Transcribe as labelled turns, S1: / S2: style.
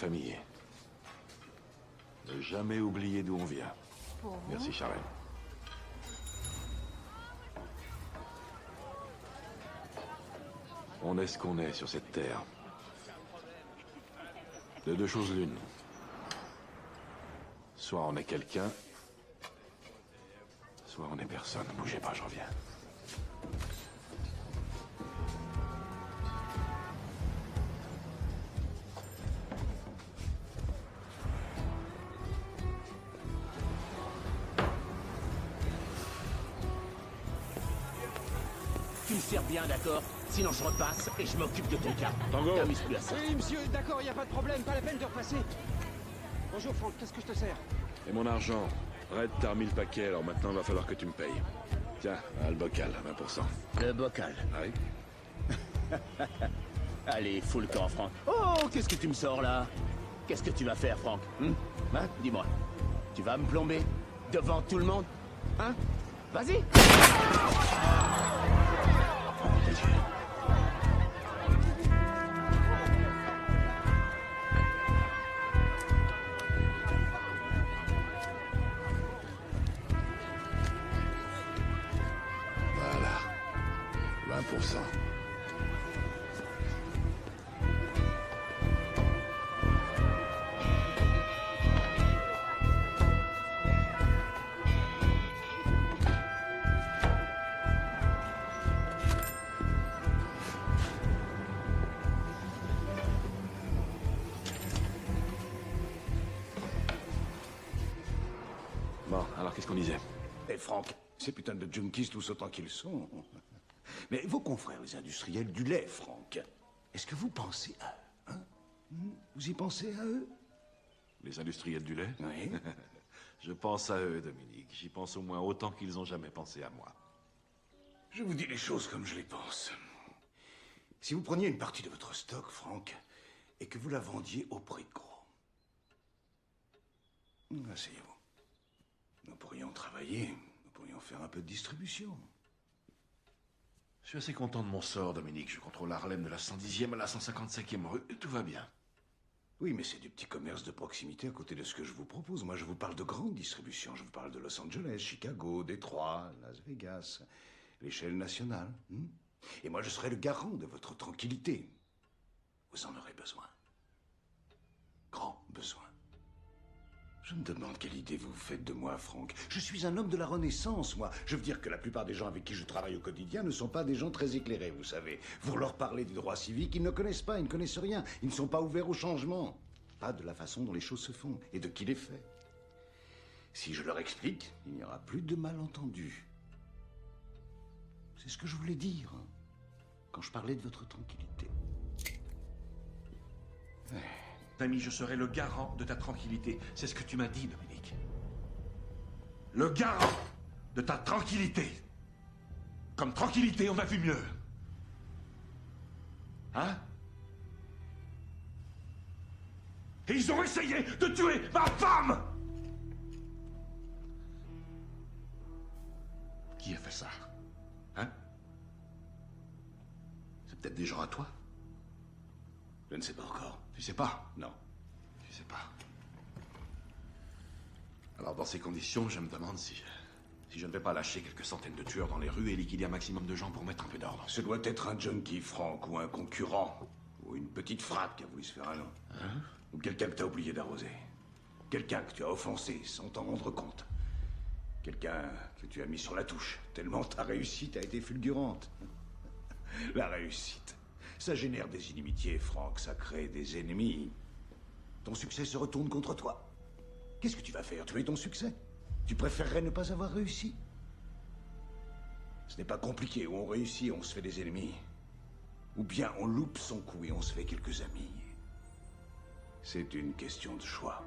S1: famille. Ne jamais oublier d'où on vient.
S2: Pour vous.
S1: Merci, Charlène. On est ce qu'on est sur cette terre. De deux choses l'une. Soit on est quelqu'un, soit on est personne. Bougez pas, je reviens.
S3: Tu me sers bien, d'accord? Sinon je repasse et je m'occupe de ton cas.
S1: Tango.
S3: T'amuses plus à ça.
S4: Oui, monsieur, d'accord, y a pas de problème, pas la peine de repasser. Bonjour, Franck, qu'est-ce que je te sers?
S1: Et mon argent. Red, t'as remis le paquet, alors maintenant il va falloir que tu me payes. Tiens, le bocal, 20%.
S3: Le bocal.
S1: Ah oui?
S3: Allez, fous le camp, Franck. Oh, qu'est-ce que tu me sors là? Qu'est-ce que tu vas faire, Franck? Hein? Dis-moi. Tu vas me plomber? Devant tout le monde? Hein? Vas-y!
S1: Voilà. 20%. Bon, alors qu'est-ce qu'on disait?
S5: Eh Franck, ces putains de junkies tous autant qu'ils sont. Mais vos confrères, les industriels du lait, Franck, est-ce que vous pensez à eux, hein? Vous y pensez à eux?
S1: Les industriels du lait?
S5: Oui.
S1: Je pense à eux, Dominique. J'y pense au moins autant qu'ils ont jamais pensé à moi.
S5: Je vous dis les choses comme je les pense. Si vous preniez une partie de votre stock, Franck, et que vous la vendiez au prix de gros. Asseyez-vous. Nous pourrions travailler, nous pourrions faire un peu de distribution.
S1: Je suis assez content de mon sort, Dominique. Je contrôle Harlem de la 110e à la 155e rue. Tout va bien.
S5: Oui, mais c'est du petit commerce de proximité à côté de ce que je vous propose. Moi, je vous parle de grande distribution. Je vous parle de Los Angeles, Chicago, Détroit, Las Vegas, l'échelle nationale. Et moi, je serai le garant de votre tranquillité. Vous en aurez besoin. Grand besoin. Je me demande quelle idée vous vous faites de moi, Franck. Je suis un homme de la Renaissance, moi. Je veux dire que la plupart des gens avec qui je travaille au quotidien ne sont pas des gens très éclairés, vous savez. Vous leur parlez des droits civiques, ils ne connaissent pas, ils ne connaissent rien. Ils ne sont pas ouverts au changement. Pas de la façon dont les choses se font et de qui les fait. Si je leur explique, il n'y aura plus de malentendus. C'est ce que je voulais dire, hein, quand je parlais de votre tranquillité.
S1: Ami, je serai le garant de ta tranquillité. C'est ce que tu m'as dit, Dominique. Le garant de ta tranquillité. Comme tranquillité, on a vu mieux. Hein? Et ils ont essayé de tuer ma femme! Qui a fait ça? Hein? C'est peut-être des gens à toi?
S5: Je ne sais pas encore.
S1: Tu sais pas?
S5: Non.
S1: Je sais pas. Alors, dans ces conditions, je me demande si je ne vais pas lâcher quelques centaines de tueurs dans les rues et liquider un maximum de gens pour mettre un peu d'ordre.
S5: Ce doit être un junkie, Franck, ou un concurrent. Ou une petite frappe qui a voulu se faire un nom.
S1: Hein?
S5: Ou quelqu'un que tu as oublié d'arroser. Quelqu'un que tu as offensé sans t'en rendre compte. Quelqu'un que tu as mis sur la touche, tellement ta réussite a été fulgurante. La réussite, ça génère des inimitiés, Franck, ça crée des ennemis. Ton succès se retourne contre toi. Qu'est-ce que tu vas faire? Tuer ton succès? Tu préférerais ne pas avoir réussi? Ce n'est pas compliqué. Ou on réussit et on se fait des ennemis. Ou bien on loupe son coup et on se fait quelques amis. C'est une question de choix.